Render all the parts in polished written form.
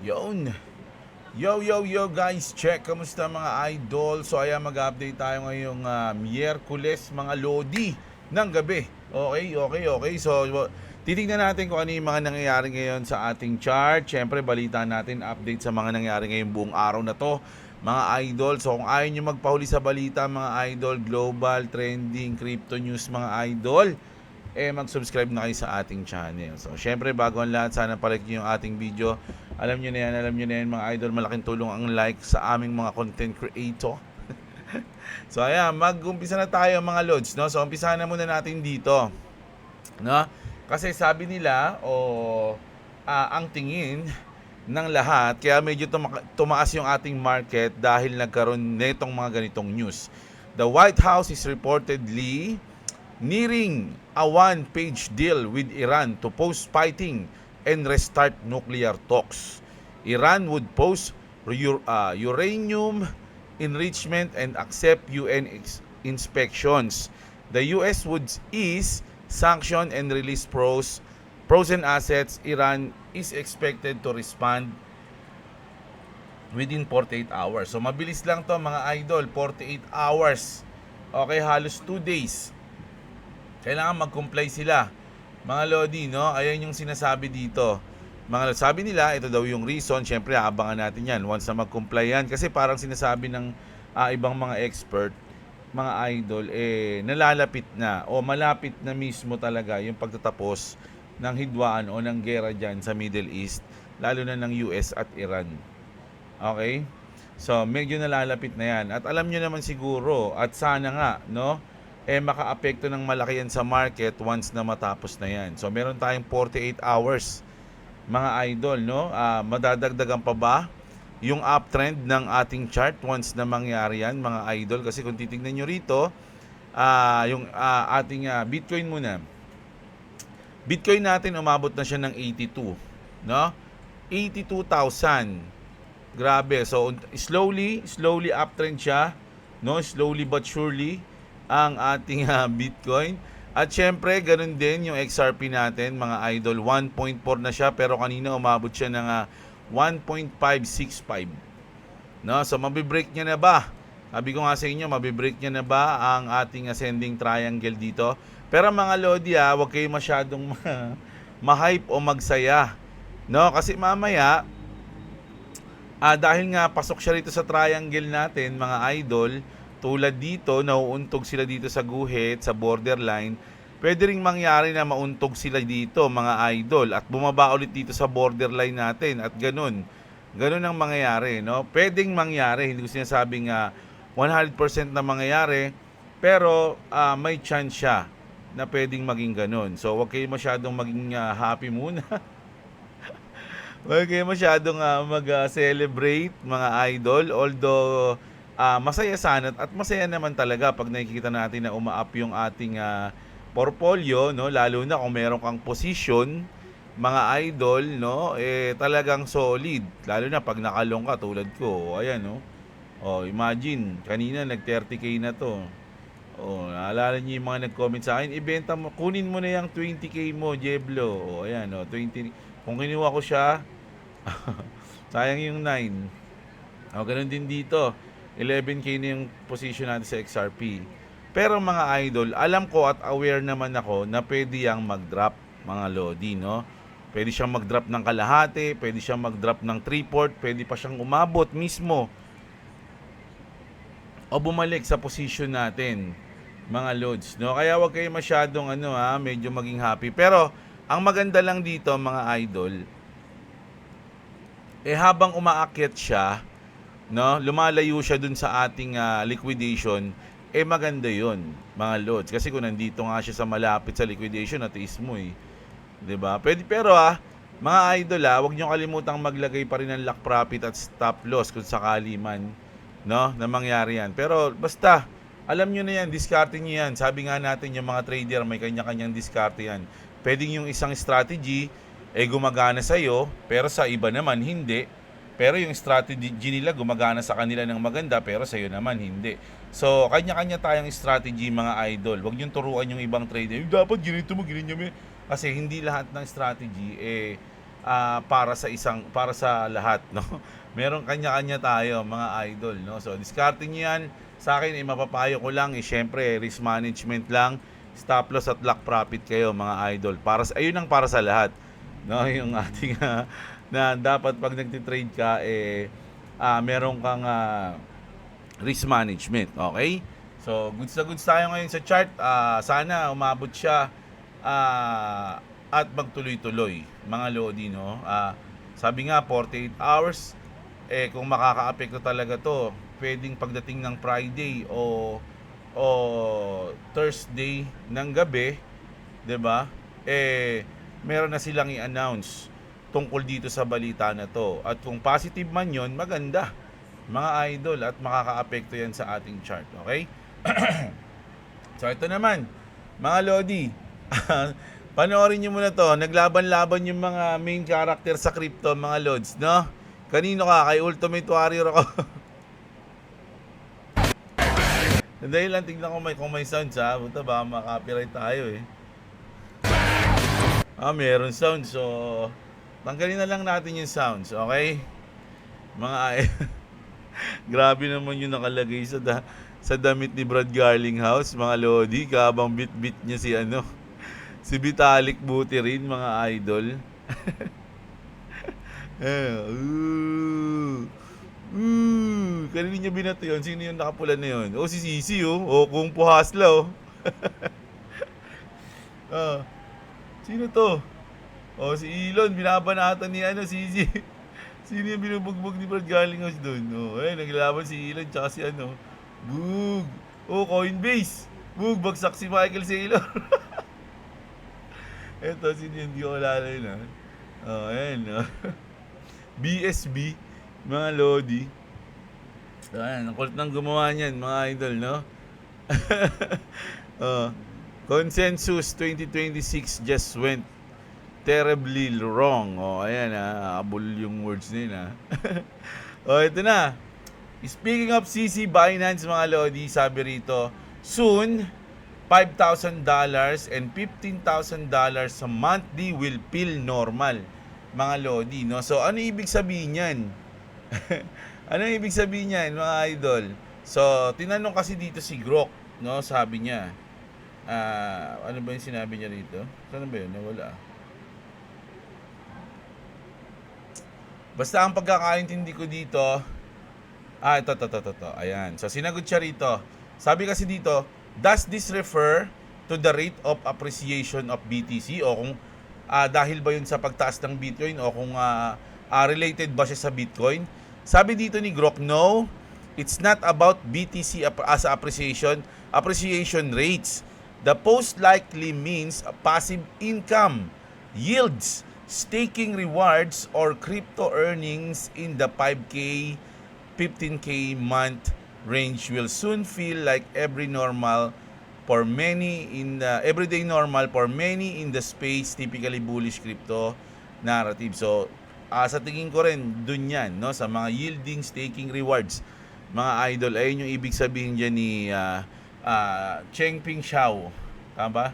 Yun. Yo guys, check. Kamusta mga idol? So ayan, mag-update tayo ngayong Miyerkules mga Lodi ng gabi. Okay. So titingnan natin kung ano yung mga nangyayari ngayon sa ating chart. Siyempre, balita natin, update sa mga nangyayari ngayong buong araw na to, mga idol. So kung ayaw nyo magpahuli sa balita, mga idol, global, trending, crypto news, mga idol, mag-subscribe na kayo sa ating channel. So, syempre, bago ang lahat, sana palike nyo yung ating video. Alam nyo na yan mga idol, malaking tulong ang like sa aming mga content creator. So, ayan, mag-umpisa na tayo mga lods, no? So, umpisahan na muna natin dito, no? Kasi sabi nila, ang tingin ng lahat, kaya medyo tumaas yung ating market dahil nagkaroon netong mga ganitong news. The White House is reportedly nearing a one-page deal with Iran to pause fighting and restart nuclear talks. Iran would pause uranium enrichment and accept UN inspections. The US would ease sanction and release frozen assets. Iran is expected to respond within 48 hours. So mabilis lang to mga idol, 48 hours. Okay, halos 2 days. Kailangan mag-comply sila. Mga Lodi, no? Ayan yung sinasabi dito. Sabi nila, ito daw yung reason. Siyempre, abangan natin yan once na mag-comply yan. Kasi parang sinasabi ng ibang mga expert, mga idol, nalalapit na o malapit na mismo talaga yung pagtatapos ng hidwaan o ng gera dyan sa Middle East, lalo na ng US at Iran. Okay? So, medyo nalalapit na yan. At alam nyo naman siguro, at sana nga, no? Maka-apekto ng malaki yan sa market once na matapos na yan. So, meron tayong 48 hours, mga idol, no? Madadagdagan pa ba yung uptrend ng ating chart once na mangyari yan, mga idol? Kasi kung titignan nyo rito, yung ating Bitcoin muna. Bitcoin natin, umabot na siya ng 82, no? 82,000. Grabe. So, slowly uptrend siya, no? Slowly but surely ang ating Bitcoin. At syempre, ganun din yung XRP natin, mga idol. 1.4 na siya, pero kanina umabot siya ng 1.565. No? So, mabibreak niya na ba? Sabi ko nga sa inyo, mabibreak niya na ba ang ating ascending triangle dito? Pero mga Lodi, huwag kayo masyadong ma-hype o magsaya. No? Kasi mamaya, dahil nga pasok siya rito sa triangle natin, mga idol, tulad dito, nauuntog sila dito sa guhit, sa borderline. Pwede ring mangyari na mauntog sila dito, mga idol, at bumaba ulit dito sa borderline natin, at ganun. Ganun ang mangyayari, no? Pwedeng mangyari, hindi ko sinasabing 100% na mangyayari, pero may chance siya na pwedeng maging ganun. So, huwag kayo masyadong maging happy muna. Huwag kayo masyadong mag-celebrate, mga idol, although masaya sana at masaya naman talaga pag nakikita natin na uma-up yung ating portfolio, no? Lalo na kung meron kang position, mga idol, no? Talagang solid. Lalo na pag nakalong ka tulad ko. Ayan, no? Imagine, kanina nag 30k na to. Naalala niyo yung mga nag-comment sa akin, ibenta mo, kunin mo na yung 20k mo, Jeblo. Ayan, 20. Kung kinuha ko siya, sayang yung 9. Ganun din dito. 11k na yung position natin sa XRP. Pero mga idol, alam ko at aware naman ako na pwede yang mag-drop, mga Lodi, no? Pwede siyang mag-drop ng kalahati, pwede siyang mag-drop ng 3/4, pwede pa siyang umabot mismo o bumalik sa position natin, mga Lods, no? Kaya wag kayo masyadong medyo maging happy. Pero ang maganda lang dito, mga idol, habang umaakyat siya, no, lumalayo siya dun sa ating liquidation, maganda yon, mga Lods. Kasi kung nandito nga siya sa malapit sa liquidation, natiis mo 'di ba? Pwede, pero mga idol, wag niyo kalimutang maglagay pa rin ng lock profit at stop loss kung sakali man, no, na mangyari yan. Pero basta alam niyo na yan, diskarte niyo yan. Sabi nga natin, yung mga trader may kanya-kanyang diskarte yan. Pwedeng yung isang strategy gumagana sa iyo, pero sa iba naman hindi. Pero yung strategy nila gumagana sa kanila ng maganda, pero sa iyo naman hindi. So, kanya-kanya tayong strategy, mga idol. Huwag niyong turuan yung ibang trader. Dapat ganito mo, ganyan mo. Kasi hindi lahat ng strategy para sa lahat, no? Meron kanya-kanya tayo, mga idol, no? So diskarte niyo 'yan. Sa akin, mapapayo ko lang, syempre risk management lang, stop loss at lock profit kayo, mga idol. Ayun ang para sa lahat, no? Yung ating na dapat pag nagti-trade ka, meron kang risk management, okay? So goods na goods tayo ngayon sa chart. Sana umabot siya at magtuloy-tuloy, mga lodi, no? Sabi nga 48 hours, kung makakaapekto talaga to, pwedeng pagdating ng Friday o Thursday ng gabi, 'di ba? Meron na silang i-announce tungkol dito sa balita na to. At kung positive man 'yon, maganda, mga idol, at makakaapekto 'yan sa ating chart, okay? So ito naman, mga lodi, panoorin nyo muna to. Naglaban-laban yung mga main character sa crypto, mga lods, no? Kanino ka? Kay Ultimate Warrior ako. Dahil lang, tignan ko kung may sounds, ha? Buta ba, makapiright tayo, eh. Meron sounds. So tanggalin na lang natin yung sounds, okay? Mga grabe naman yung nakalagay sa damit ni Brad Garlinghouse, mga lodi. Kabang bit-bit niya si Vitalik Buterin, mga idol. Kanina niya binato yun. Sino yung nakapula na yun? Si Sisi, kung puhasla, sino to? Si Elon, binabanatan ni Sisi. Sino yung binubugbog ni Brad Garlinghouse doon? Naglaban si Elon tsaka si Boog. Coinbase. Boog, bagsak si Michael Saylor. Eto, sino yung hindi ko kilala yun, ayan, BSB, mga lodi. Ayan, ang kulit nang gumawa niyan, mga idol, no? Consensus 2026 just went terribly wrong. Ayan, abol yung words na yun, ito na. Speaking of CC Binance, mga lodi, sabi rito, soon, $5,000 and $15,000 sa monthly will feel normal, mga lodi, no? So, ano ibig sabihin yan? Ano ibig sabihin yan, mga idol? So, tinanong kasi dito si Grok, no? Sabi niya, ano ba yung sinabi niya rito? Saan ba yun? Nawala. Basta ang pagkakaintindi ko dito, ito. Ayan. So, sinagot siya rito. Sabi kasi dito, does this refer to the rate of appreciation of BTC? O kung dahil ba yun sa pagtaas ng Bitcoin? O kung related ba siya sa Bitcoin? Sabi dito ni Grok, no, it's not about BTC as appreciation rates. The post likely means passive income, yields, staking rewards, or crypto earnings in the 5K, 15K month range will soon feel like everyday normal for many in the space, typically bullish crypto narrative. So, sa tingin ko rin dun yan, no, sa mga yielding, staking, rewards, mga idol. Ayun yung ibig sabihin dyan ni Chengping Xiao, tama?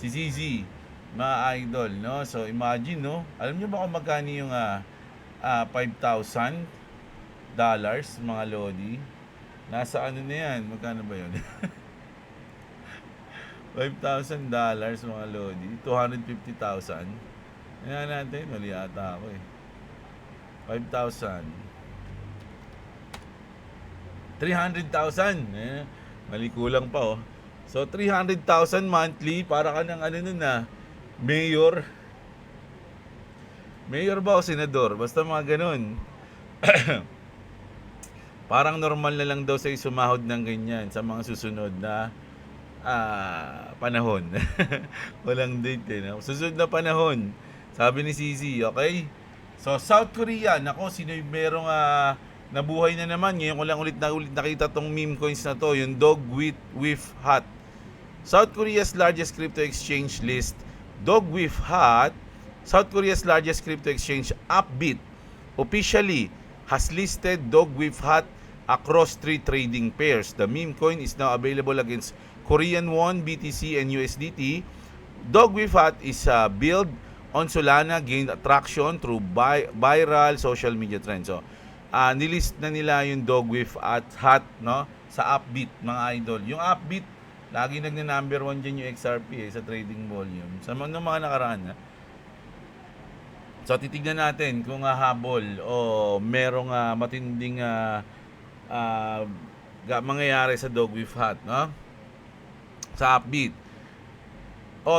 Si ZZ, mga idol, no? So, imagine, no? Alam nyo ba kung magkano yung $5,000, mga lodi? Nasa ano na yan? Magkano ba yun? $5,000, mga lodi. 250,000. Ayan natin. Mali ata ako, 5,000. 300,000. Mali, kulang pa, So, 300,000 monthly. Para ka ng mayor. Mayor ba o senador? Basta mga ganun. Parang normal na lang daw sa'yo sumahod ng ganyan sa mga susunod na panahon. Walang date, no? Susunod na panahon. Sabi ni Sisi, okay? So, South Korea, nako, sino yung merong nabuhay na naman. Ngayon ko lang ulit nakita tong meme coins na to, yung dog with hat. South Korea's largest crypto exchange list, dog with hat, South Korea's largest crypto exchange, Upbit, officially has listed dog with hat across 3 trading pairs. The meme coin is now available against Korean won, BTC, and USDT. Dog with hat is built on Solana gained traction through viral social media trends. So, nilist na nila yung Dogwiffe at Hat, no, sa Upbeat, mga idol. Yung Upbeat, lagi number 1 dyan yung XRP sa trading volume. Sa mga nakaraan, ha? So, titignan natin kung habol o merong matinding mangyayari sa Dogwiffe Hat, no? Sa Upbeat.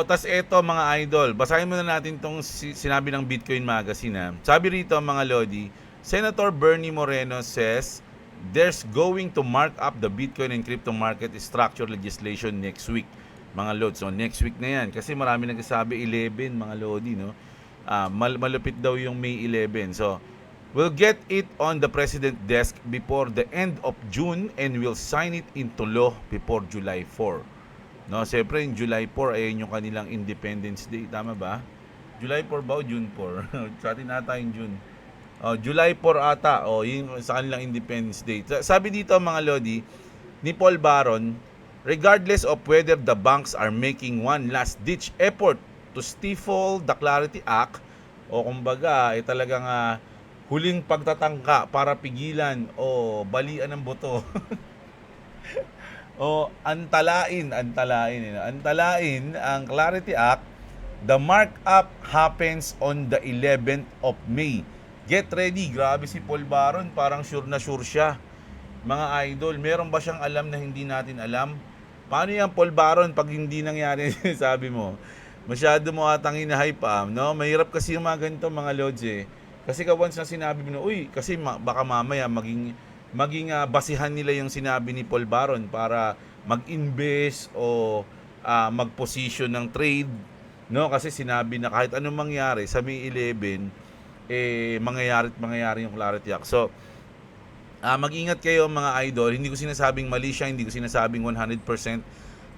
Tas eto mga idol, basahin muna natin tong sinabi ng Bitcoin Magazine, ha. Sabi rito mga lodi, Senator Bernie Moreno says there's going to mark up the Bitcoin and crypto market structure legislation next week. Mga lodi, so next week na yan. Kasi marami nagsasabi 11 mga lodi, no? Malupit daw yung May 11. So, we'll get it on the President desk before the end of June and we'll sign it into law before July 4. No, siyempre yung July 4 ayun yung kanilang Independence Day, tama ba? July 4 ba o June 4? Sa atin ata yung June. July 4 ata, yung sa kanilang Independence Day. Sabi dito mga lodi ni Paul Baron, regardless of whether the banks are making one last ditch effort to stifle the Clarity Act o kumbaga talagang huling pagtatangka para pigilan o balian ng boto. Antalain ang Clarity Act, the markup happens on the 11th of May. Get ready, grabe si Paul Baron, parang sure na sure siya. Mga idol, meron ba siyang alam na hindi natin alam? Paano yan Paul Baron pag hindi nangyari sabi mo? Masyado mo atang hinahype no? Mahirap kasi yung mga ganito mga lods Kasi once na sinabi mo na, kasi baka mamaya maging basihan nila yung sinabi ni Paul Baron para mag-invest o mag-position ng trade, no? Kasi sinabi na kahit anong mangyari sa May 11 mangyayari yung Clarity Act. So mag-ingat kayo mga idol. Hindi ko sinasabing mali siya, hindi ko sinasabing 100%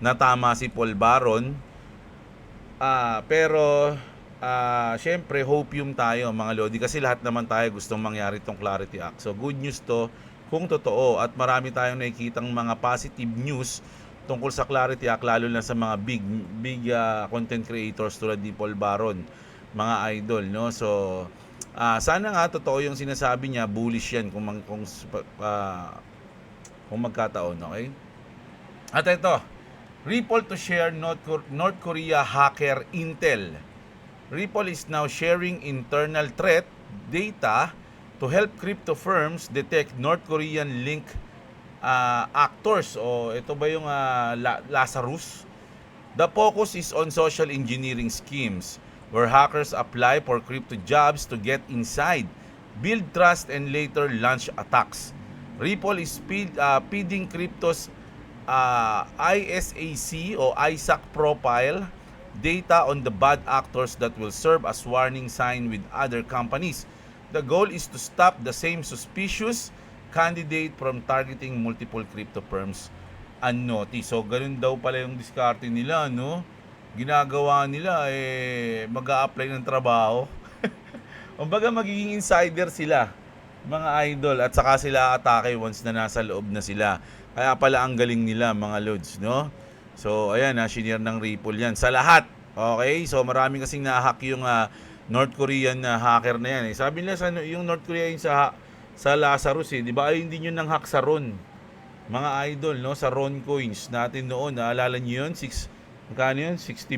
na tama si Paul Baron, pero syempre hopium tayo mga lodi, kasi lahat naman tayo gustong mangyari itong Clarity Act. So good news to kung totoo, at marami tayong nakikitang mga positive news tungkol sa Clarity Act, lalo na sa mga big content creators tulad ni Paul Baron, mga idol, no? So sana nga totoo yung sinasabi niya, bullish yan kung magkataon, okay? At ito, Ripple to share North Korea hacker intel. Ripple is now sharing internal threat data to help crypto firms detect North Korean link actors. Ito ba yung Lazarus? The focus is on social engineering schemes where hackers apply for crypto jobs to get inside, build trust, and later launch attacks. Ripple is feeding crypto's ISAC o ISAC profile data on the bad actors that will serve as warning sign with other companies. The goal is to stop the same suspicious candidate from targeting multiple crypto firms unnoticed. So, ganun daw pala yung diskarte nila, no? Ginagawa nila, mag-a-apply ng trabaho. Kumbaga, magiging insider sila, mga idol, at saka sila atake once na nasa loob na sila. Kaya pala ang galing nila, mga lods, no? So, ayan, shinare ng Ripple yan. Sa lahat, okay? So, maraming kasing na-hack yung North Korean hacker na yan. Sabi nila yung North Korea yung sa Lazarus, di ba? Ay, hindi nyo nang hack sa RON. Mga idol, no? Sa RON coins natin noon, naalala nyo yun? 60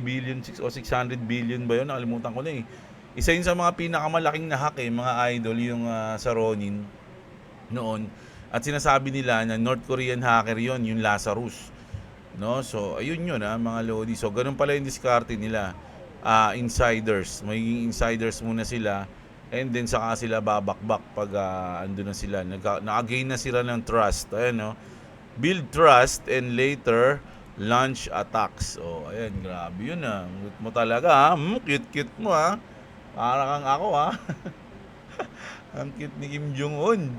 billion o 600 billion ba yun? Nakalimutan ko na Isa yun sa mga pinakamalaking na hack mga idol, yung sa Ronin noon. At sinasabi nila na North Korean hacker yon, yung Lazarus, no? So ayun yun mga lodi. So ganun pala yung diskarte nila. Insiders, magiging insiders muna sila, and then saka sila babakbak pag andun na sila, na-gain na sila ng trust, ayan, no? Build trust and later launch attacks. Ayan, grabe yun Cute mo talaga cute mo para kang ako ang cute ni Kim Jong-un.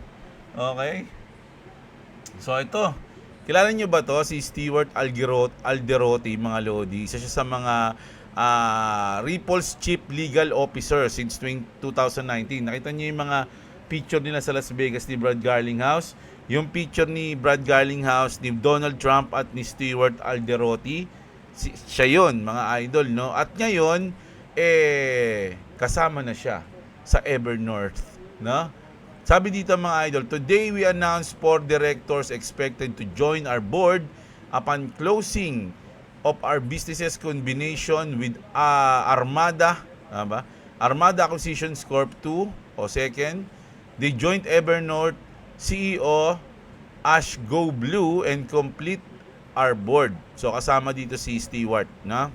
Okay, so ito, kilala nyo ba to si Stewart Alderoty, mga lodi? Isa siya sa mga Ripple's Chief Legal Officer since 2019. Nakita niyo yung mga picture nila sa Las Vegas ni Brad Garlinghouse. Yung picture ni Brad Garlinghouse, ni Donald Trump at ni Stewart Alderoty, siya yun, mga idol, no? At ngayon, kasama na siya sa Evernorth, no? Sabi dito mga idol, today we announce 4 directors expected to join our board upon closing of our businesses combination with Armada, Armada Acquisitions Corp 2 o second. They joined Evernorth CEO Ash Go Blue and complete our board. So kasama dito si Stewart, na?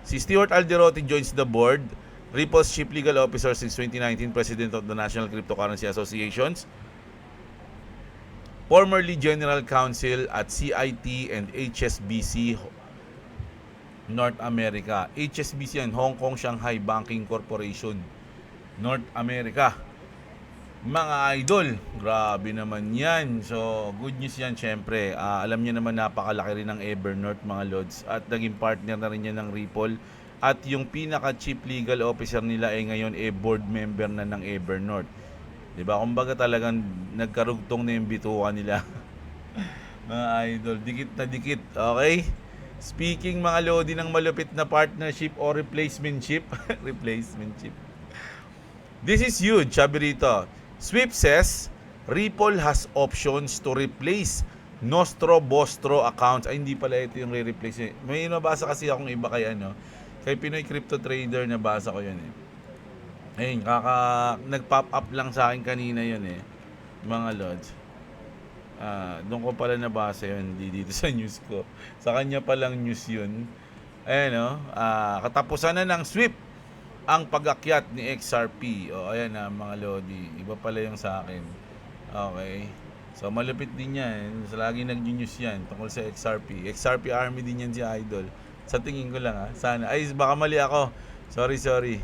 Si Stewart Alderote joins the board, Ripple's Chief Legal Officer since 2019, President of the National Cryptocurrency Associations, formerly General Counsel at CIT and HSBC North America. HSBC yan, Hong Kong Shanghai Banking Corporation, North America. Mga idol, grabe naman yan. So, good news yan syempre. Alam niyo naman napakalaki rin ng Evernorth mga lods. At naging partner na rin yan ng Ripple. At yung pinaka-chief legal officer nila ay ngayon board member na ng Evernorth. Diba? Kumbaga talagang nagkarugtong na yung bituan nila. Mga idol, dikit na dikit. Okay? Speaking mga lodi ng malupit na partnership o replacementship. Replacementship. This is huge, sabi rito. Swift says, Ripple has options to replace Nostro Bostro accounts. Ay, hindi pala ito yung re-replace. May nabasa kasi akong iba kay kay Pinoy Crypto Trader, nabasa ko yun Ayun, nag-pop up lang sa akin kanina yun mga lods. Doon ko pala nabasa yun, dito sa news ko. Sa kanya palang news yun. Ayan katapusan na ng Swift ang pag-akyat ni XRP. Ayan mga lodi. Iba pala yung sa akin. Okay. So malupit din yan. So, lagi nag-news yan tungkol sa XRP. XRP Army din yan si Idol. Sa tingin ko lang Sana. Ay, baka mali ako. Sorry.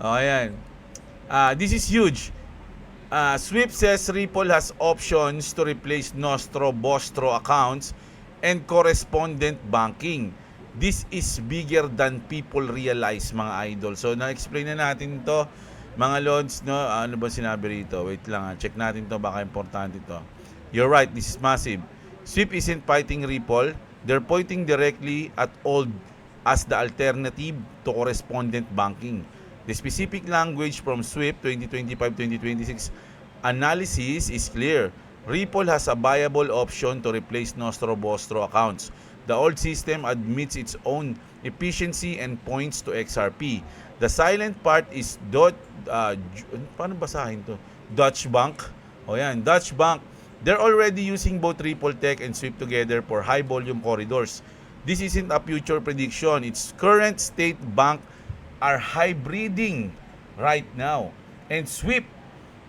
Ayan. This is huge. Swift says Ripple has options to replace Nostro Bostro accounts and correspondent banking. This is bigger than people realize, mga idol. So, na-explain na natin to mga lords, no? Ano ba sinabi rito? Wait lang, check natin to, baka importante to. You're right, this is massive. Swift isn't fighting Ripple. They're pointing directly at old as the alternative to correspondent banking. The specific language from Swift 2025-2026 analysis is clear. Ripple has a viable option to replace Nostro Bostro accounts. The old system admits its own efficiency and points to XRP. The silent part is paano basahin to? Deutsche Bank. Deutsche Bank. They're already using both Ripple Tech and Swift together for high volume corridors. This isn't a future prediction. Its current state bank are hybriding right now. And Swift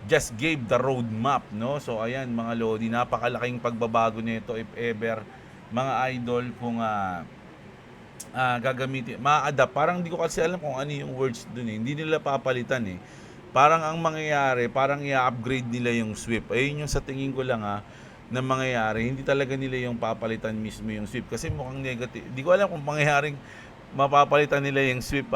just gave the roadmap, no? So ayan mga lodi, napakalaking pagbabago nito if ever mga idol kung gagamitin, ma-adapt. Parang hindi ko kasi alam kung ano yung words dun Hindi nila papalitan Parang ang mangyayari, parang i-upgrade nila yung Swift. Ayun yung sa tingin ko lang na mangyayari. Hindi talaga nila yung papalitan mismo yung Swift kasi mukhang negative. Hindi ko alam kung mangyayaring mapapalitan nila yung Swift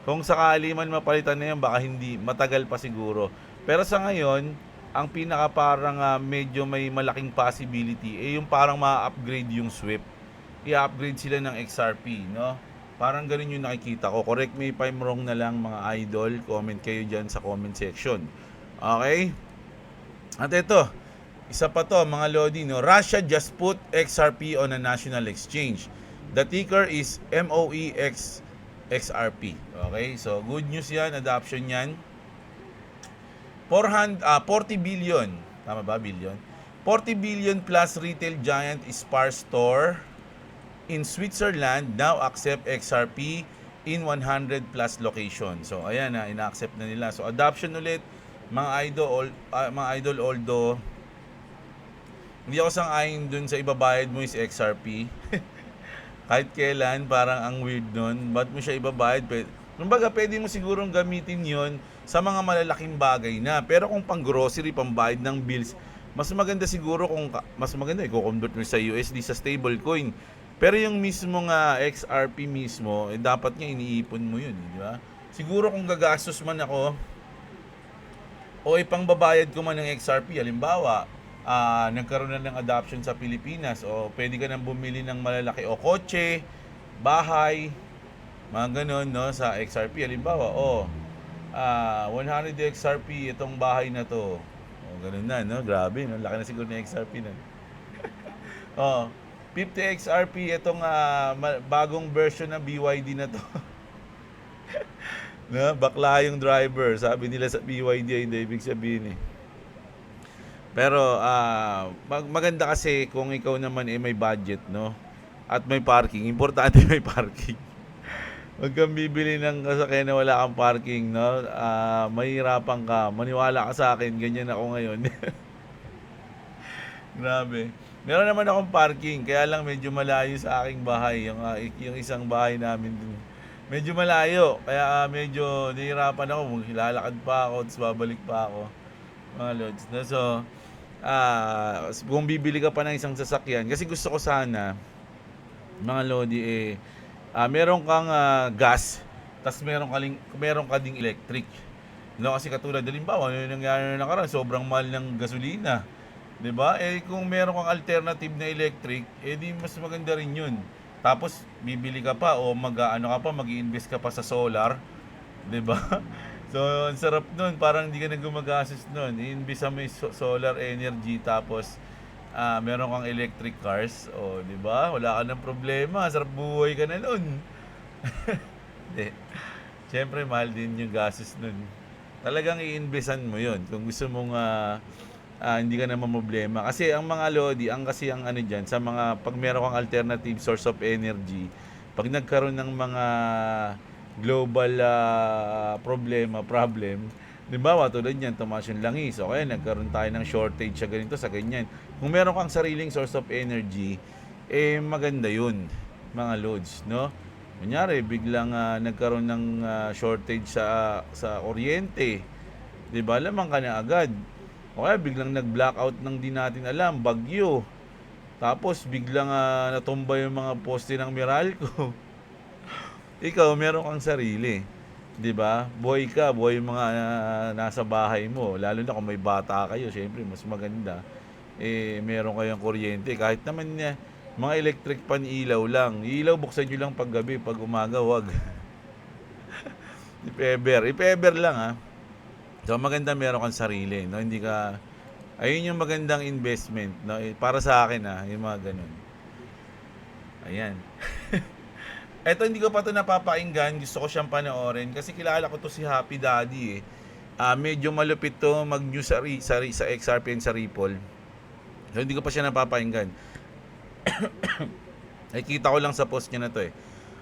Kung sakali man mapalitan na yun, baka hindi, matagal pa siguro. Pero sa ngayon, ang pinaka parang medyo may malaking possibility yung parang ma-upgrade yung Swift. I-upgrade sila ng XRP, no? Parang ganun yung nakikita ko. Correct me if I'm wrong na lang mga idol. Comment kayo dyan sa comment section. Okay? At ito, isa pa to mga lodi, no? Russia just put XRP on a national exchange. The ticker is MOEXXRP. Okay? So, good news yan. Adoption yan. 40 billion. Tama ba? Billion? 40 billion plus retail giant Spar Store in Switzerland now accept XRP in 100 plus locations. So ayan ina-accept na nila. So adoption ulit mga idol, although hindi ako sang-ayon dun sa ibabayad mo is XRP. Kahit kailan parang ang weird nun. Ba't mo siya ibabayad? Kumbaga pwede mo sigurong gamitin yon sa mga malalaking bagay na. Pero kung pang grocery, pambayad ng bills, mas maganda siguro kung i-convert mo sa USD sa stablecoin. Pero yung mismong XRP mismo, dapat nga iniipon mo yun, di ba? Siguro kung gagastos man ako o ipangbabayad ko man ng XRP, halimbawa, nagkaroon na ng adoption sa Pilipinas o pwede ka nang bumili ng malalaki o kotse, bahay, Mga ganon, no, sa XRP. Halimbawa, 100 XRP itong bahay na to. Ganun na, no? Grabe, no? Laki na siguro ng XRP na. Oh, 50 XRP itong bagong version ng BYD na to. No? Bakla yung driver. Sabi nila sa BYD, hindi ibig sabihin eh. Pero maganda kasi kung ikaw naman may budget, no? At may parking. Importante may parking. Huwag kang bibili ng sasakyan na wala kang parking, no? Mahirapan ka. Maniwala ka sa akin, ganyan ako ngayon. Grabe. Meron naman akong parking, kaya lang medyo malayo sa aking bahay, yung isang bahay namin dun. Medyo malayo, kaya medyo nahihirapan ako, lalakad pa ako, tapos babalik pa ako. Mga lods. No? So, kung bibili ka pa ng isang sasakyan, kasi gusto ko sana, mga lodi, meron kang gas, tapos meron ka ding electric. No, kasi katulad halimbawa, ano yung nangyari na nakaraan, sobrang mahal ng gasolina. 'Di ba? Kung meron kang alternative na electric, di mas maganda rin 'yun. Tapos bibili ka pa o mag-i-invest ka pa sa solar, 'di ba? So, ang sarap nun, parang hindi ka na gumagastos nun. I-invest mo yung solar energy, tapos meron kang electric cars, 'di ba? Wala ka ng problema, sarap buhay ka na nun. Hindi. Siyempre, mahal din yung gastos nun. Talagang i-investan mo 'yun kung gusto mong hindi ka na problema. Kasi ang mga lodi, kasi ang ano diyan sa mga pag meron kang alternative source of energy, pag nagkaroon ng mga global problem, di ba, tulad niyan, tumaas yung langis, o kaya nagkaroon tayo ng shortage sa ganito, sa ganyan. Kung meron kang sariling source of energy, maganda yun, mga loads, no? Kunyari, biglang nagkaroon ng shortage sa kuryente, di ba, lamang ka na agad. O kaya biglang nag-blackout ng di natin alam, bagyo. Tapos biglang natumba yung mga poste ng Meralco. Ikaw, meron kang sarili. 'Di ba? Buhay ka, buhay yung mga nasa bahay mo. Lalo na kung may bata kayo, syempre mas maganda. Meron kayong kuryente. Kahit naman mga electric pan ilaw lang. Ilaw, buksan nyo lang pag gabi, pag umaga, wag. If ever lang So maganda meron kang sarili, no? Hindi ka ayun yung magandang investment, no? Para sa akin yung mga ganun. Ayan. Eto, hindi ko pa ito napapakinggan, gusto ko siyang panoorin kasi kilala ko to si Happy Daddy medyo malupit to mag-news sa XRP and sa Ripple. So hindi ko pa siya napapakinggan. Nakikita ko lang sa post niya na to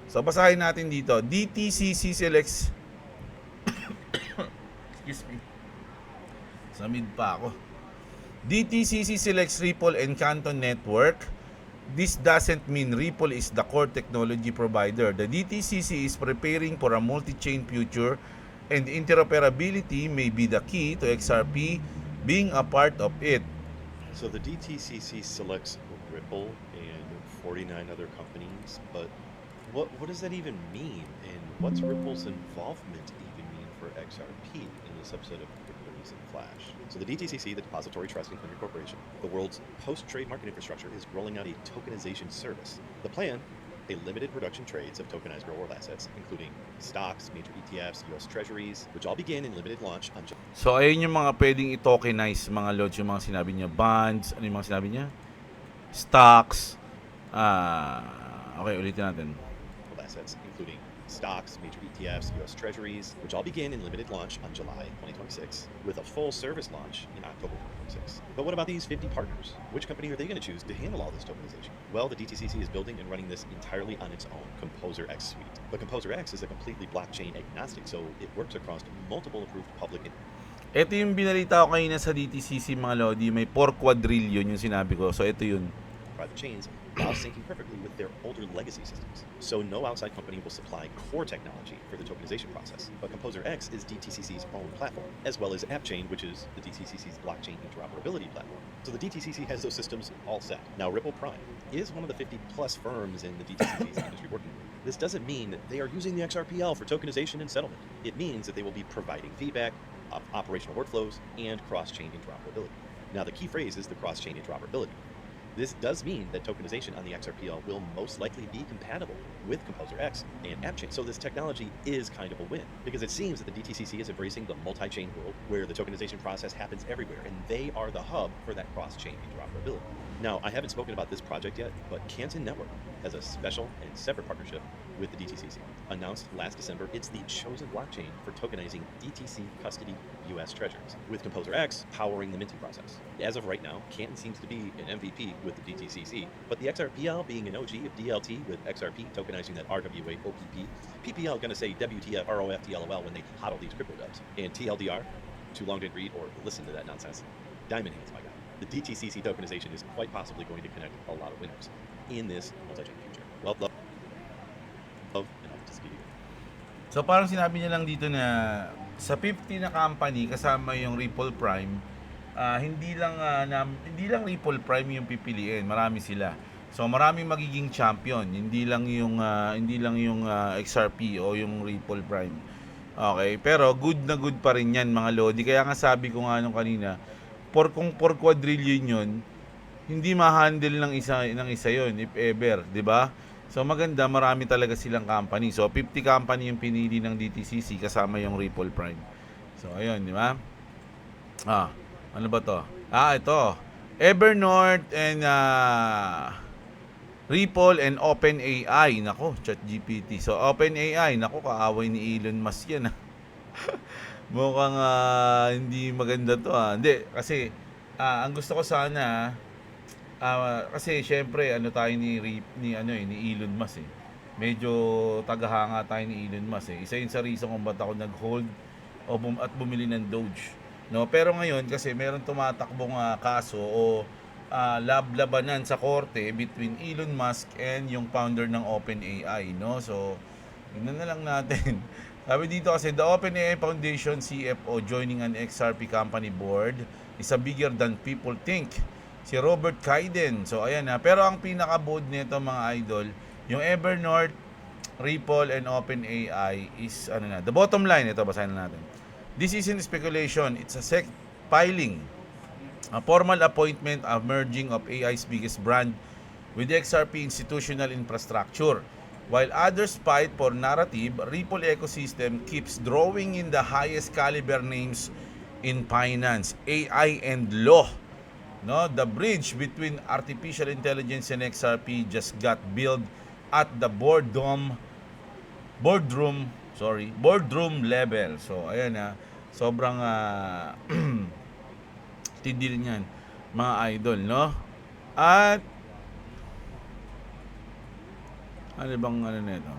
So basahin natin dito. DTCC selects Excuse me. Sa mid pa ako. DTCC selects Ripple and Canton Network. This doesn't mean Ripple is the core technology provider. The DTCC is preparing for a multi-chain future, and interoperability may be the key to XRP being a part of it. So the DTCC selects Ripple and 49 other companies, but what does that even mean? And what's Ripple's involvement even mean for XRP in the subset of cryptos and Flash? So the DTCC, the Depository Trust and Clearing Corporation, the world's post-trade market infrastructure, is rolling out a tokenization service. The plan, a limited production trades of tokenized real-world assets, including stocks, major ETFs, US Treasuries, which all began in limited launch on So ayun yung mga pwedeng i-tokenize, mga lods, yung mga sinabi niya, bonds, ano yung mga sinabi niya? Stocks, okay, ulitin natin. Assets, including stocks, major ETFs, US Treasuries, which all began in limited launch on July 2026, with a full service launch in October 2026. But what about these 50 partners? Which company are they going to choose to handle all this tokenization? Well, the DTCC is building and running this entirely on its own Composer X suite. But Composer X is a completely blockchain agnostic, so it works across multiple approved public. Ito yung binalita ko kanina sa DTCC, mga lodi, may 4 quadrillion yung sinabi ko. So ito yun. Private chains while syncing perfectly with their older legacy systems. So no outside company will supply core technology for the tokenization process. But Composer X is DTCC's own platform, as well as AppChain, which is the DTCC's blockchain interoperability platform. So the DTCC has those systems all set. Now Ripple Prime is one of the 50 plus firms in the DTCC's industry working with. This doesn't mean that they are using the XRPL for tokenization and settlement. It means that they will be providing feedback, operational workflows, and cross-chain interoperability. Now the key phrase is the cross-chain interoperability. This does mean that tokenization on the XRPL will most likely be compatible with Composer X and AppChain. So this technology is kind of a win because it seems that the DTCC is embracing the multi-chain world where the tokenization process happens everywhere, and they are the hub for that cross-chain interoperability. Now, I haven't spoken about this project yet, but Canton Network has a special and separate partnership with the DTCC. Announced last December, it's the chosen blockchain for tokenizing DTC custody US treasuries, with Composer X powering the minting process. As of right now, Canton seems to be an MVP with the DTCC, but the XRPL being an OG of DLT with XRP tokenizing that RWA OPP, PPL gonna say WTF ROFT LOL when they hodl these crypto dubs, and TLDR, too long didn't read or listen to that nonsense. Diamond hands, my guy. The DTCC tokenization is quite possibly going to connect a lot of winners in this multi-chain future. Love, and I'll just give you. So parang sinabi niya lang dito na sa 50 na company kasama yung Ripple Prime, hindi lang Ripple Prime yung pipiliin, marami sila. So maraming magiging champion, hindi lang yung XRP o yung Ripple Prime. Okay, pero good na good pa rin yan mga lodi. Kaya nga sabi ko nga nung kanina, kung per quadrillion yun, hindi ma-handle ng isa yon if ever, 'di ba? So maganda, marami talaga silang company. So 50 company yung pinili ng DTCC kasama yung Ripple Prime. So ayun, di ba? Ano ba 'to? Ito. Evernorth and Ripple and OpenAI. Nako, ChatGPT. So OpenAI, nako, kaaway ni Elon Musk 'yan. Mukhang hindi maganda 'to. Hindi kasi ang gusto ko sana kasi syempre tayo ni Elon Musk eh. Medyo tagahanga tayo ni Elon Musk eh. Isa yun sa reason kung ba't ako nag-hold at bumili ng Doge. No, pero ngayon kasi meron tumatakbong kaso o labanan sa korte between Elon Musk and yung founder ng OpenAI, no? So, yun na lang natin. Sabi dito kasi the OpenAI Foundation CFO joining an XRP company board is bigger than people think. Si Robert Kaiden. So ayan pero ang pinaka-bold nito mga idol, yung Evernorth, Ripple and OpenAI is the bottom line ito, basahin na natin. This isn't speculation, it's a SEC filing. A formal appointment of merging of AI's biggest brand with XRP institutional infrastructure. While others fight for narrative, Ripple ecosystem keeps drawing in the highest caliber names in finance, AI and law. No, the bridge between artificial intelligence and XRP just got built at the boardroom level. So ayan sobrang tindi rin yan mga idol, no? At ano nito?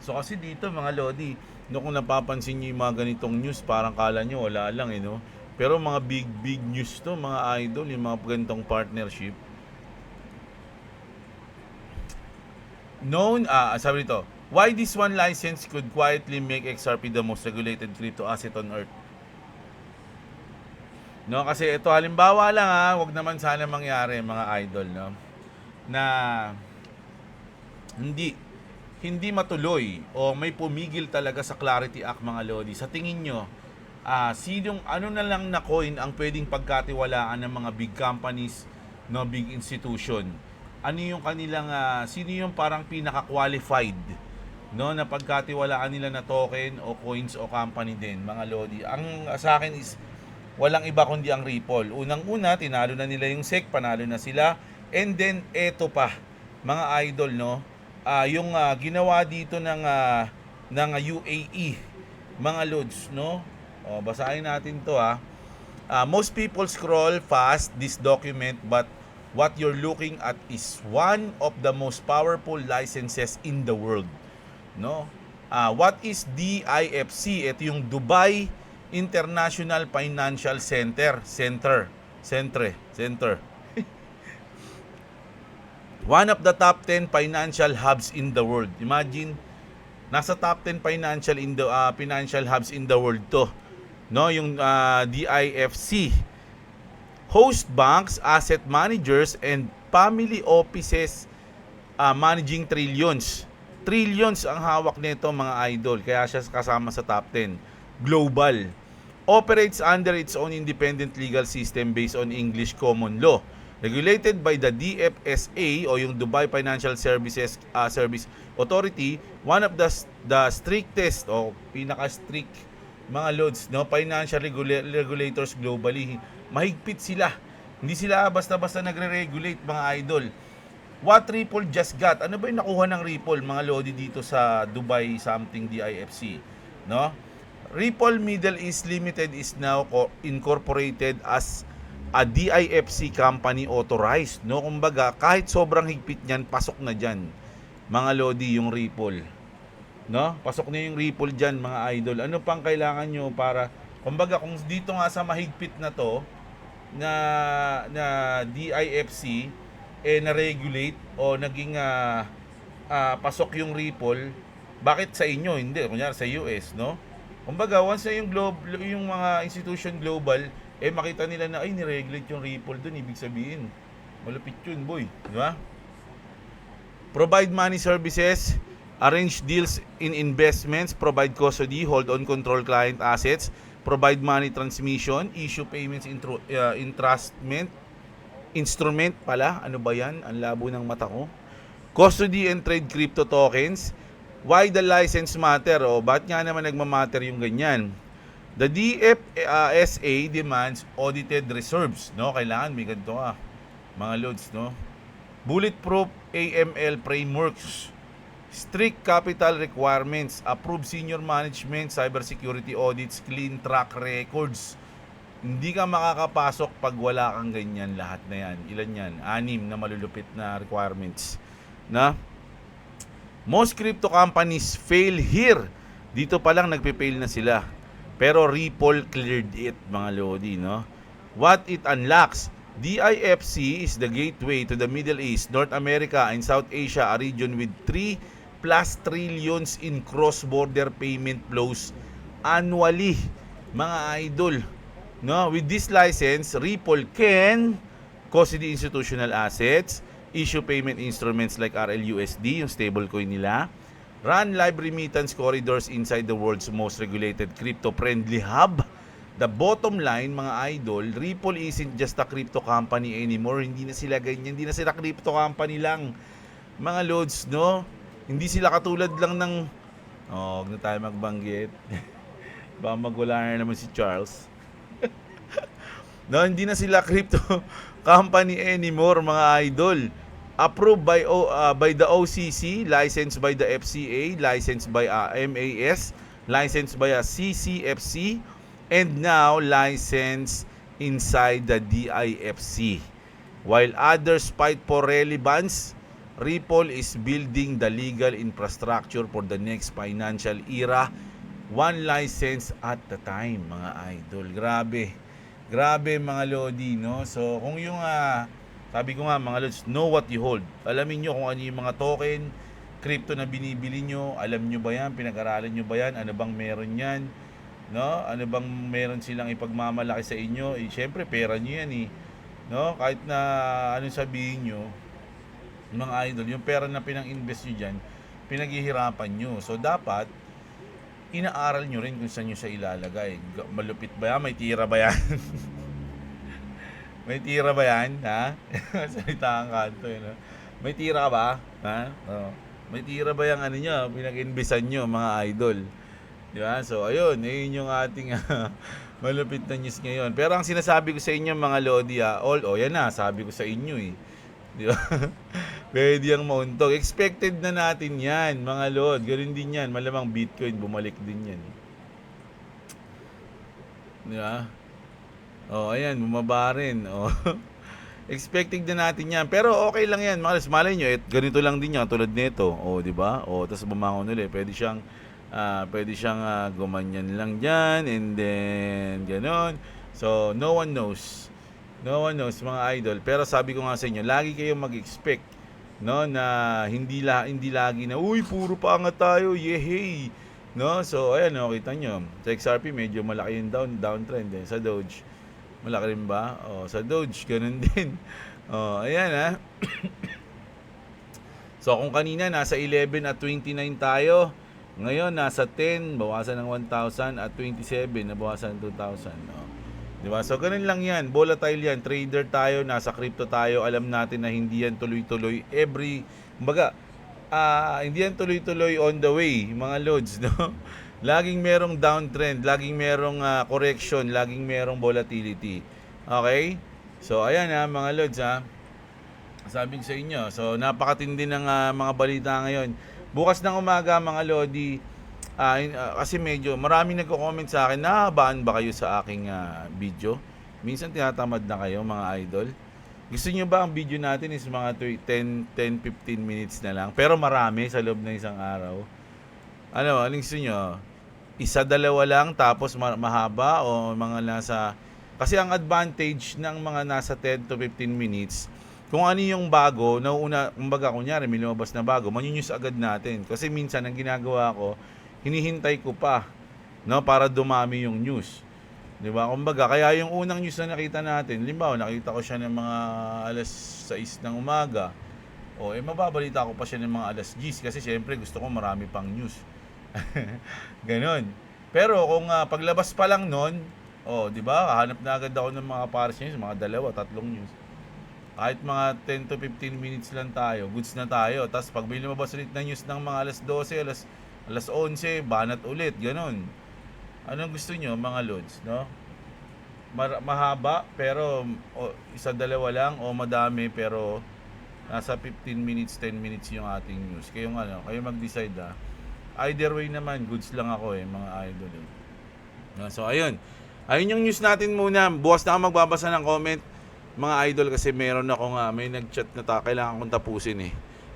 So kasi dito mga lodi, no, kung napapansin niyo yung mga ganitong news, parang kala niyo wala lang no? Pero mga big news to mga idol, yung mga ganitong partnership. Sabi nito, why this one license could quietly make XRP the most regulated crypto asset on earth? No, kasi ito halimbawa lang wag naman sana mangyari mga idol, no? Na hindi matuloy o may pumigil talaga sa Clarity Act mga lodi. Sa tingin nyo, sinong na lang na coin ang pwedeng pagkatiwalaan ng mga big companies, no, big institution? Ano yung kanilang sino yung parang pinaka-qualified, no, na pagkatiwalaan nila na token o coins o company din mga lodi? Ang sa akin is walang iba kundi ang Ripple. Unang-una, tinalo na nila yung SEC, panalo na sila. And then eto pa mga idol, no, yung ginawa dito ng UAE mga lods, no. Basahin natin to most people scroll past this document, but what you're looking at is one of the most powerful licenses in the world, no. What is DIFC? Ito yung Dubai International Financial Center. One of the top 10 financial hubs in the world. Imagine, nasa top 10 financial hubs in the world to, no, yung DIFC. Host banks, asset managers and family offices managing trillions ang hawak nito mga idol, kaya siya kasama sa top 10 global. operates under its own independent legal system based on English common law. Regulated by the DFSA o yung Dubai Financial Service Authority, one of the strictest o pinaka-strict mga loads, no, financial regulators globally. Mahigpit sila. Hindi sila basta-basta nagre-regulate, mga idol. What Ripple just got? Ano ba yung nakuha ng Ripple, mga lodi, dito sa Dubai something DIFC, no? Ripple Middle East Limited is now incorporated as a DIFC company authorized, no? Kumbaga, kahit sobrang higpit niyan, pasok na diyan, mga lodi, yung Ripple, no? Pasok na yung Ripple diyan, mga idol. Ano pang kailangan nyo para, kumbaga, kung dito nga sa mahigpit na to na DIFC na-regulate o naging pasok yung Ripple, bakit sa inyo hindi? Kunyari sa US, no? Kumbaga, once na yung mga institution global makita nila na ay ni-regulate yung Ripple doon, ibig sabihin malupit yun, boy, di ba? Provide money services, arrange deals in investments, provide custody, hold on control client assets, provide money transmission, issue payments, entrustment, instrument pala, ano ba yan? Ang labo ng mata ko. Custody and trade crypto tokens. Why the license matter? O ba't nga naman nagmamatter yung ganyan? The DFSA demands audited reserves, no? Kailangan may ganito mga loads, no? Bulletproof AML frameworks, strict capital requirements, approved senior management, cybersecurity audits, clean track records. Hindi ka makakapasok pag wala kang ganyan, lahat na yan. Ilan yan? 6 na malulupit na requirements, na most crypto companies fail here. Dito pa lang nagpe-fail na sila. Pero Ripple cleared it, mga lodi, no? What it unlocks? DIFC is the gateway to the Middle East, North America, and South Asia, a region with 3+ trillions in cross-border payment flows annually, mga idol. No? With this license, Ripple can custody institutional assets, issue payment instruments like RLUSD, yung stablecoin nila, run live remittance corridors inside the world's most regulated crypto-friendly hub. The bottom line, mga idol, Ripple isn't just a crypto company anymore. Hindi na sila ganyan. Hindi na sila crypto company lang, mga loads, no? Hindi sila katulad lang ng... huwag na tayo magbanggit. Baka magwala na naman si Charles. No, hindi na sila crypto company anymore, mga idol. Approved by the OCC, licensed by the FCA, licensed by MAS, licensed by a CCFC, and now licensed inside the DIFC. While others fight for relevance, Ripple is building the legal infrastructure for the next financial era, one license at a time, mga idol. Grabe, mga lodi, no? So, kung yung sabi ko nga, mga lods, know what you hold. Alamin nyo kung ano yung mga token, crypto na binibili nyo. Alam nyo ba yan? Pinag-aralan nyo ba yan? Ano bang meron yan? No? Ano bang meron silang ipagmamalaki sa inyo? Siyempre, pera nyo yan eh. No? Kahit na anong sabihin nyo, mga idol, yung pera na pinang-invest nyo dyan, pinaghihirapan nyo. So, dapat, inaaral nyo rin kung saan nyo siya ilalagay. Malupit ba yan? May tira ba yan? May tira ba yan? Ha? Salita ang kanto, no? May tira ba? Ha? Oh. May tira ba yung ano nyo? Pinag-invisan nyo, mga idol. Di ba? So, ayun yung ating malupit na news ngayon. Pero ang sinasabi ko sa inyo, mga lodi, yan na, sabi ko sa inyo eh. Di ba? Pwede yung mauntog. Expected na natin yan, mga lord. Ganun din yan. Malamang Bitcoin, bumalik din yan. Di ba? Ayan, bumaba rin. Expecting na natin yan. Pero okay lang yan. Malay nyo, ganito lang din yan, tulad nito. Di ba? Tapos bumangon ulit. Pwede siyang gumanyan lang dyan, and then ganon. So, no one knows, mga idol. Pero sabi ko nga sa inyo, lagi kayong mag-expect, no, na hindi lagi na, uy, puro paangat tayo, yehey. No? So, ayan, kita nyo. Sa XRP, medyo malaki yung downtrend. Sa Doge, malaki rin ba? Sa Doge, ganun din. Ayan So, kung kanina nasa 11 at 29 tayo, Ngayon, nasa 10, bawasan ng 1,000 at 27, nabawasan ng 2,000. No? Di ba? So, ganun lang yan. Volatile yan. Trader tayo, nasa crypto tayo. Alam natin na hindi yan tuloy-tuloy. Hindi yan tuloy-tuloy on the way, mga loads, no? Laging merong downtrend, laging merong correction, laging merong volatility. Okay? So, ayan mga loads sabi ko sa inyo. So, napakatindi ng mga balita ngayon. Bukas ng umaga mga lodi, kasi medyo maraming nagko-comment sa akin, nahabaan ba kayo sa aking video? Minsan tinatamad na kayo mga idol. Gusto niyo ba ang video natin is mga 10-15 minutes na lang? Pero marami sa loob ng isang araw. Anong gusto niyo? Isa, dalawa lang tapos mahaba o mga nasa... Kasi ang advantage ng mga nasa 10 to 15 minutes, kung ano yung bago, nauuna, kumbaga kunyari may lumabas na bago, manyunews agad natin. Kasi minsan ang ginagawa ko, hinihintay ko pa, no, para dumami yung news. 'Di ba? Kumbaga, kaya yung unang news na nakita natin, limbawa, nakita ko siya ng mga alas 6 ng umaga. Mababalita ko pa siya ng mga alas 10 kasi syempre gusto ko marami pang news. Ganon. Pero kung paglabas pa lang nun, 'di ba? Hahanap na agad ako ng mga pares news, mga 2-3 news. Kahit mga 10 to 15 minutes lang tayo, goods na tayo. Tapos pag may lumabas ulit na news ng mga alas 12, alas 11, banat ulit, ganun. Anong gusto nyo mga loads, no? Mahaba pero isa, dalawa lang o madami pero nasa 15 minutes, 10 minutes yung ating news. Kayo mag-decide Either way naman, goods lang ako mga idol. So ayun. Ayun yung news natin muna. Bukas na ako magbabasa ng comment mga idol kasi meron ako may nag-chat na kailangan kong tapusin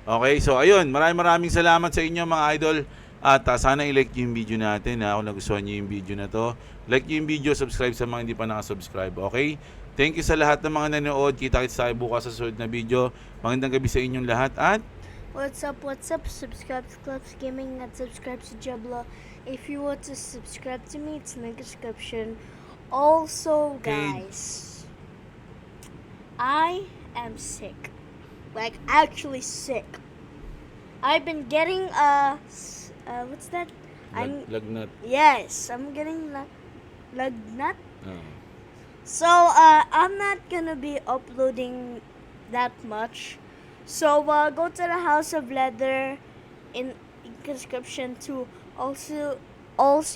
Okay, so ayun, maraming salamat sa inyo mga idol at sana i-like nyo yung video natin kung nagustuhan nyo yung video na to. Like nyo yung video, subscribe sa mga hindi pa nakasubscribe, okay? Thank you sa lahat ng mga nanood. Kita-kits tayo bukas sa susunod na video. Magandang gabi sa inyong lahat at What's up? Subscribe to Clubs Gaming and subscribe to Jabla. If you want to subscribe to me, it's in the description. Also, guys, I am sick. Like, actually sick. I've been getting, what's that? lagnat. Yes, I'm getting lagnat. So, I'm not gonna be uploading that much. So, go to the House of Leather in description too. Also,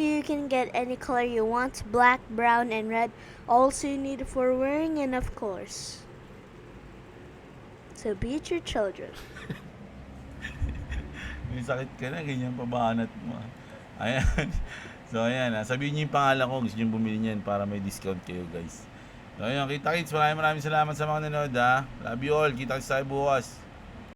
you can get any color you want, black, brown, and red. Also, you need for wearing, and of course, to beat your children. May sakit ka na, ganyan pabanat mo. Ayan. So ayan, sabihin niyo yung pangalan ko, gusto niyo bumili niyan para may discount kayo guys. So ayan, kita-kits, maraming salamat sa mga nanood Love you all, kita-kits tayo bukas.